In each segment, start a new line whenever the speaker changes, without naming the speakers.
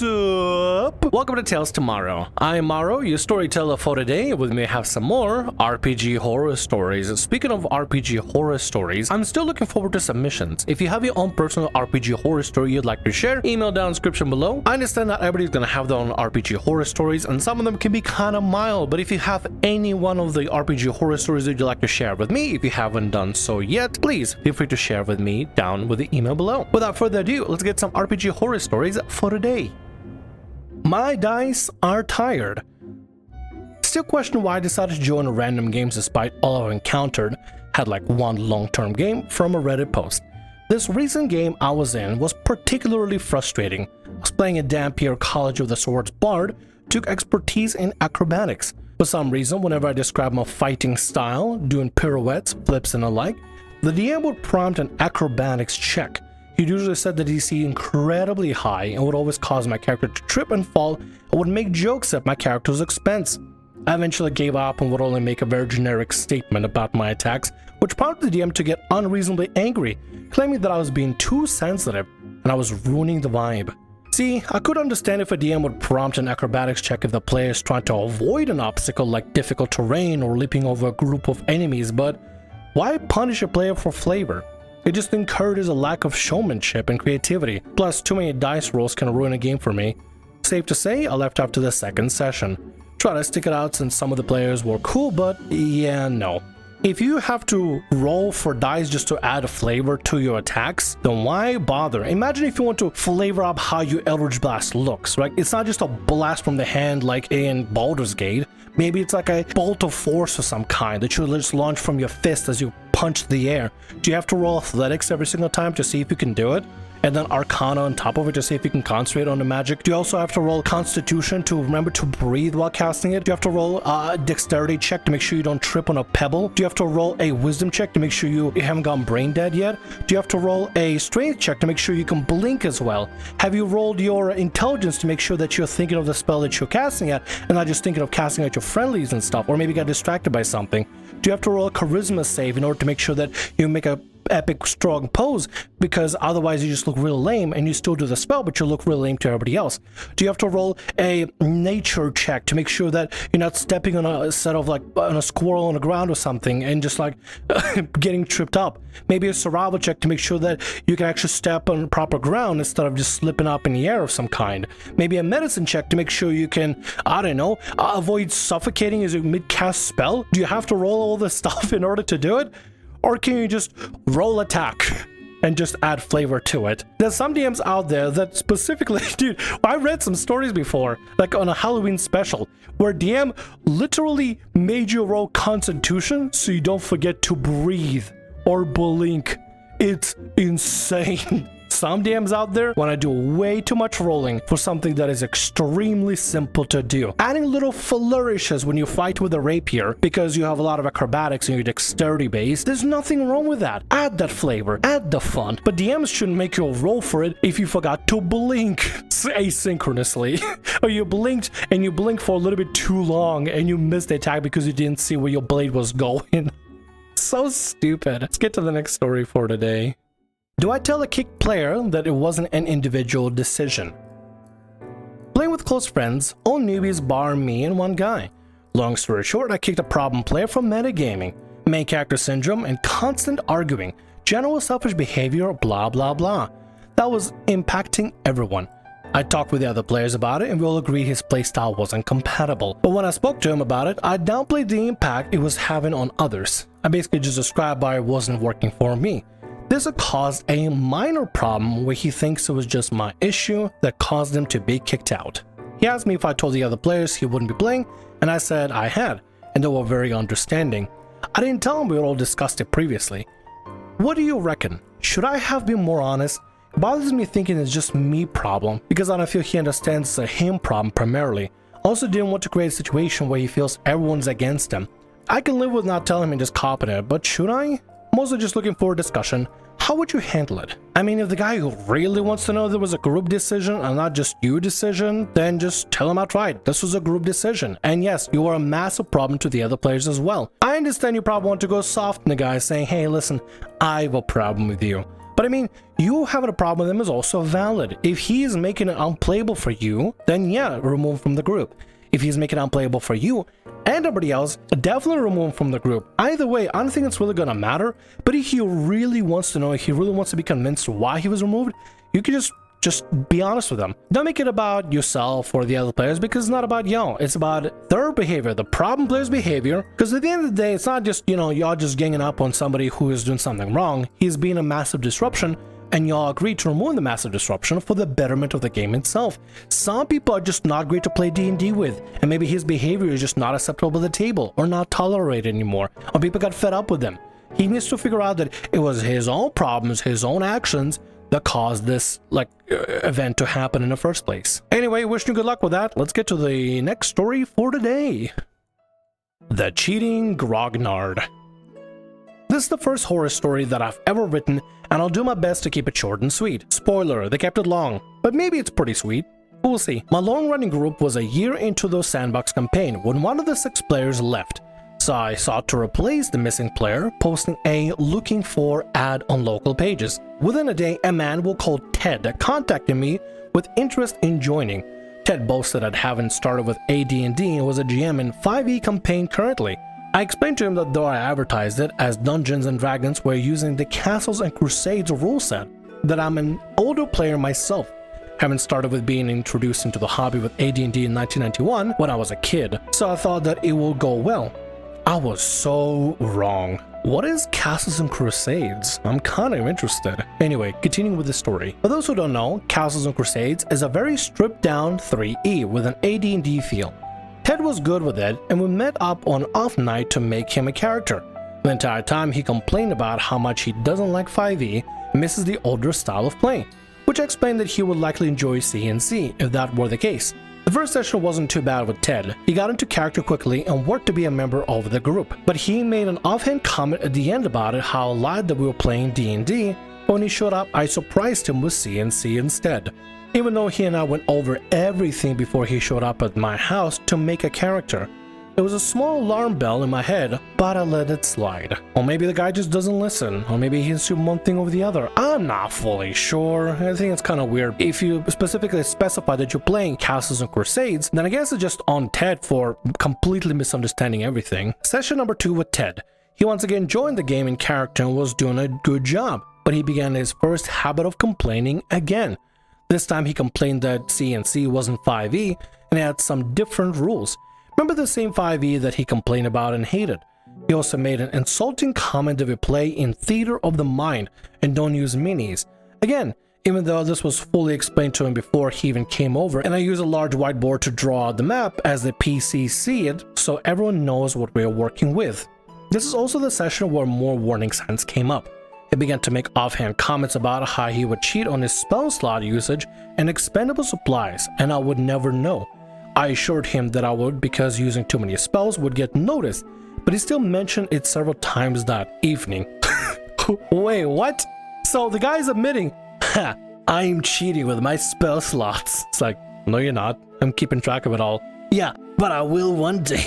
What's up? Welcome to Tales Tomorrow. I'm Morrow, your storyteller for today. With me, I have some more RPG horror stories. Speaking of RPG horror stories, I'm still looking forward to submissions. If you have your own personal RPG horror story you'd like to share, email down in the description below. I understand that everybody's gonna have their own RPG horror stories, and some of them can be kind of mild, but if you have any one of the RPG horror stories that you'd like to share with me, if you haven't done so yet, please feel free to share with me down with the email below. Without further ado, let's get some RPG horror stories for today. My dice are tired. Still question why I decided to join random games despite all I've encountered. Had like one long-term game from a Reddit post. This recent game I was in was particularly frustrating. I was playing a Dampier College of the Swords bard, took expertise in acrobatics. For some reason, whenever I describe my fighting style, doing pirouettes, flips and the like, the DM would prompt an acrobatics check. He usually set the DC incredibly high and would always cause my character to trip and fall and would make jokes at my character's expense. I eventually gave up and would only make a very generic statement about my attacks, which prompted the DM to get unreasonably angry, claiming that I was being too sensitive and I was ruining the vibe. See, I could understand if a DM would prompt an acrobatics check if the player is trying to avoid an obstacle like difficult terrain or leaping over a group of enemies, but why punish a player for flavor? It just encourages a lack of showmanship and creativity. Plus, too many dice rolls can ruin a game for me. Safe to say, I left after the second session. Tried to stick it out since some of the players were cool, but yeah, no. If you have to roll for dice just to add a flavor to your attacks, then why bother? Imagine if you want to flavor up how your Eldritch Blast looks, right? It's not just a blast from the hand like in Baldur's Gate. Maybe it's like a bolt of force of some kind that you just launch from your fist as you punch the air. Do you have to roll athletics every single time to see if you can do it? And then Arcana on top of it to see if you can concentrate on the magic? Do you also have to roll Constitution to remember to breathe while casting it? Do you have to roll a Dexterity check to make sure you don't trip on a pebble? Do you have to roll a Wisdom check to make sure you haven't gone brain dead yet? Do you have to roll a Strength check to make sure you can blink as well? Have you rolled your Intelligence to make sure that you're thinking of the spell that you're casting at and not just thinking of casting at your friendlies and stuff, or maybe got distracted by something? Do you have to roll a Charisma save in order to make sure that you make a epic strong pose, because otherwise you just look real lame and you still do the spell but you look real lame to everybody else? Do you have to roll a nature check to make sure that you're not stepping on a set of like on a squirrel on the ground or something and just like getting tripped up? Maybe a survival check to make sure that you can actually step on proper ground instead of just slipping up in the air of some kind. Maybe a medicine check to make sure you can, I don't know, avoid suffocating as you mid-cast spell. Do you have to roll all this stuff in order to do it? Or can you just roll attack and just add flavor to it? There's some DMs out there that specifically, dude, I read some stories before, like on a Halloween special, where DM literally made you roll Constitution so you don't forget to breathe or blink. It's insane. Some DMs out there want to do way too much rolling for something that is extremely simple to do. Adding little flourishes when you fight with a rapier because you have a lot of acrobatics in your dexterity base, there's nothing wrong with that. Add that flavor, add the fun, but DMs shouldn't make you roll for it if you forgot to blink asynchronously. Or you blinked and you blinked for a little bit too long and you missed the attack because you didn't see where your blade was going. So stupid. Let's get to the next story for today. Do I tell a kicked player that it wasn't an individual decision? Playing with close friends, all newbies bar me and one guy. Long story short, I kicked a problem player from metagaming, main character syndrome, and constant arguing, general selfish behavior, blah blah blah. That was impacting everyone. I talked with the other players about it and we all agreed his playstyle wasn't compatible. But when I spoke to him about it, I downplayed the impact it was having on others. I basically just described why it wasn't working for me. This caused a minor problem where he thinks it was just my issue that caused him to be kicked out. He asked me if I told the other players he wouldn't be playing, and I said I had, and they were very understanding. I didn't tell him we all discussed it previously. What do you reckon? Should I have been more honest? It bothers me thinking it's just me problem, because I don't feel he understands it's a him problem primarily. I also didn't want to create a situation where he feels everyone's against him. I can live with not telling him and just copying it, but should I? I'm also just looking for a discussion. How would you handle it? I mean, if the guy who really wants to know there was a group decision and not just your decision, then just tell him outright, this was a group decision. And yes, you are a massive problem to the other players as well. I understand you probably want to go soft on the guy saying, hey, listen, I have a problem with you. But I mean, you having a problem with him is also valid. If he is making it unplayable for you, then yeah, remove him from the group. If he's making it unplayable for you and everybody else, definitely remove him from the group. Either way, I don't think it's really gonna matter. But if he really wants to know, if he really wants to be convinced why he was removed, you can just be honest with them. Don't make it about yourself or the other players, because it's not about y'all. It's about their behavior, the problem player's behavior. Because at the end of the day, it's not just, y'all just ganging up on somebody who is doing something wrong. He's being a massive disruption, and y'all agree to remove the massive disruption for the betterment of the game itself. Some people are just not great to play D&D with, and maybe his behavior is just not acceptable at the table, or not tolerated anymore, or people got fed up with him. He needs to figure out that it was his own problems, his own actions, that caused this event to happen in the first place. Anyway, wishing you good luck with that. Let's get to the next story for today. The Cheating Grognard. This is the first horror story that I've ever written, and I'll do my best to keep it short and sweet. Spoiler, they kept it long, but maybe it's pretty sweet. We'll see. My long-running group was a year into the sandbox campaign when one of the 6 players left. So I sought to replace the missing player, posting a looking for ad on local pages. Within a day, a man we'll call Ted contacted me with interest in joining. Ted boasted that having started with AD&D and was a GM in 5e campaign currently. I explained to him that though I advertised it as Dungeons & Dragons were using the Castles and Crusades rule set, that I'm an older player myself, having started with being introduced into the hobby with AD&D in 1991 when I was a kid, so I thought that it will go well. I was so wrong. What is Castles and Crusades? I'm kind of interested. Anyway, continuing with the story. For those who don't know, Castles and Crusades is a very stripped down 3E with an AD&D feel. Ted was good with it, and we met up on off night to make him a character. The entire time he complained about how much he doesn't like 5e and misses the older style of playing, which I explained that he would likely enjoy C&C if that were the case. The first session wasn't too bad with Ted. He got into character quickly and worked to be a member of the group, but he made an offhand comment at the end about it, how I lied that we were playing D&D, but when he showed up I surprised him with C&C instead. Even though he and I went over everything before he showed up at my house to make a character. There was a small alarm bell in my head, but I let it slide. Or maybe the guy just doesn't listen, or maybe he assumed one thing over the other. I'm not fully sure. I think it's kind of weird. If you specifically specify that you're playing Castles and Crusades, then I guess it's just on Ted for completely misunderstanding everything. Session number 2 with Ted. He once again joined the game in character and was doing a good job, but he began his first habit of complaining again. This time he complained that C&C wasn't 5e and had some different rules. Remember the same 5e that he complained about and hated. He also made an insulting comment if you play in Theater of the Mind and don't use minis. Again, even though this was fully explained to him before he even came over, and I use a large whiteboard to draw out the map as the PC see it so everyone knows what we are working with. This is also the session where more warning signs came up. He began to make offhand comments about how he would cheat on his spell slot usage and expendable supplies, and I would never know. I assured him that I would because using too many spells would get noticed, but he still mentioned it several times that evening. Wait, what? So the guy's admitting, ha, I'm cheating with my spell slots. It's like, no you're not, I'm keeping track of it all. Yeah, but I will one day.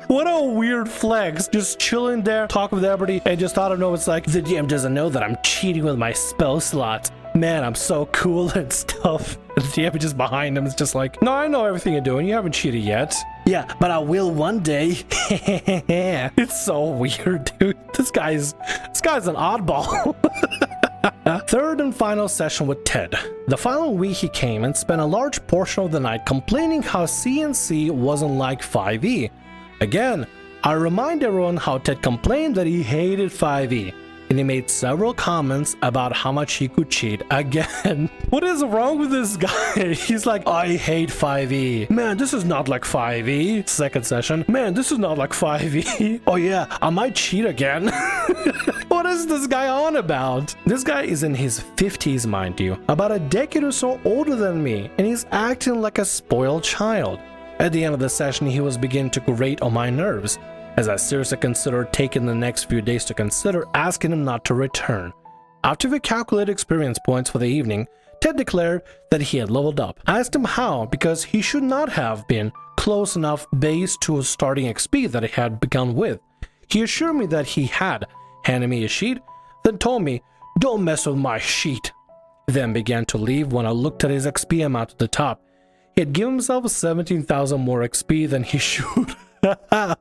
What a weird flex, just chilling there, talking with everybody, and just I don't know, it's like, the DM doesn't know that I'm cheating with my spell slots. Man, I'm so cool and stuff. And the DM is just behind him, it's just like, no, I know everything you're doing, you haven't cheated yet. Yeah, but I will one day. It's so weird, dude. This guy's an oddball. Third and final session with Ted. The following week he came and spent a large portion of the night complaining how C&C wasn't like 5e. Again, I remind everyone how Ted complained that he hated 5e, and he made several comments about how much he could cheat again. What is wrong with this guy? He's like, I hate 5e. Man, this is not like 5e. Second session. Man, this is not like 5e. Oh yeah, I might cheat again. What is this guy on about? This guy is in his 50s, mind you, about a decade or so older than me, and he's acting like a spoiled child. At the end of the session, he was beginning to grate on my nerves, as I seriously considered taking the next few days to consider asking him not to return. After we calculated experience points for the evening, Ted declared that he had leveled up. I asked him how, because he should not have been close enough base to a starting XP that he had begun with. He assured me that he had, handed me a sheet, then told me Don't mess with my sheet. He then began to leave when I looked at his XP amount at the top. He had given himself 17,000 more XP than he should have.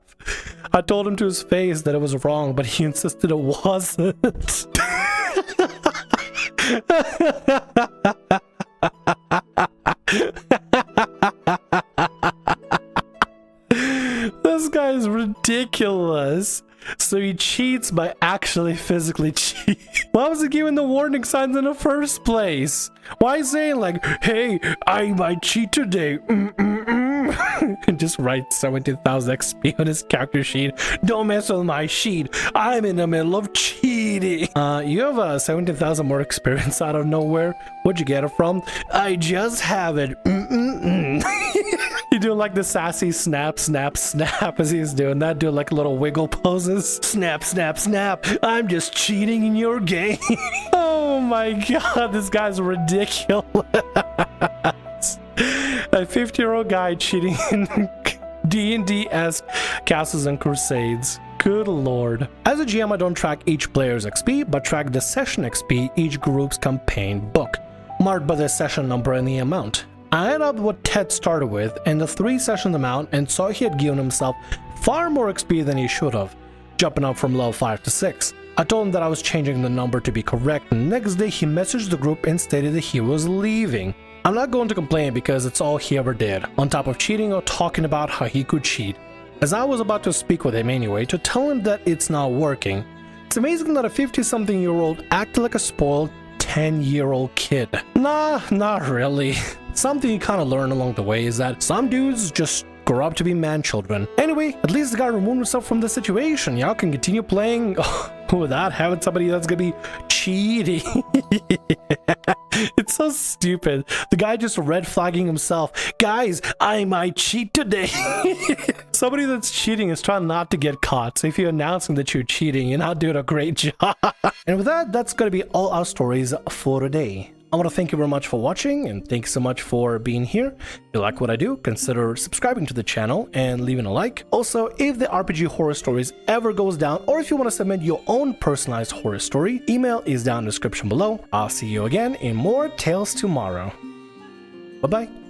I told him to his face that it was wrong, but he insisted it wasn't. This guy is ridiculous. So he cheats by actually physically cheating. Why was he giving the warning signs in the first place? Why is he saying like, hey, I might cheat today? And just write 17,000 XP on his character sheet. Don't mess with my sheet. I'm in the middle of cheating. You have 17,000 more experience out of nowhere. Where'd you get it from? I just have it. You do like the sassy snap, snap, snap as he's doing that. Do like little wiggle poses. Snap, snap, snap. I'm just cheating in your game. Oh my god, this guy's ridiculous. A 50-year-old guy cheating in D&D-esque Castles and Crusades. Good lord. As a GM, I don't track each player's XP, but track the session XP each group's campaign book, marked by the session number and the amount. I added up what Ted started with and the 3 session amount and saw he had given himself far more XP than he should have, jumping up from level 5 to 6. I told him that I was changing the number to be correct, and the next day he messaged the group and stated that he was leaving. I'm not going to complain because it's all he ever did, on top of cheating or talking about how he could cheat, as I was about to speak with him anyway to tell him that it's not working. It's amazing that a 50-something-year-old acted like a spoiled 10-year-old kid. Nah, not really. Something you kind of learn along the way is that some dudes just grow up to be man-children. Anyway, at least the guy removed himself from the situation. Y'all can continue playing without having somebody that's gonna be cheating. It's so stupid. The guy just red flagging himself. Guys, I might cheat today. Somebody that's cheating is trying not to get caught. So if you're announcing that you're cheating, you're not doing a great job. And with that, that's gonna be all our stories for today. I want to thank you very much for watching, and thanks so much for being here. If you like what I do, consider subscribing to the channel and leaving a like. Also, if the RPG Horror Stories ever goes down, or if you want to submit your own personalized horror story, email is down in the description below. I'll see you again in more Tales Tomorrow. Bye-bye.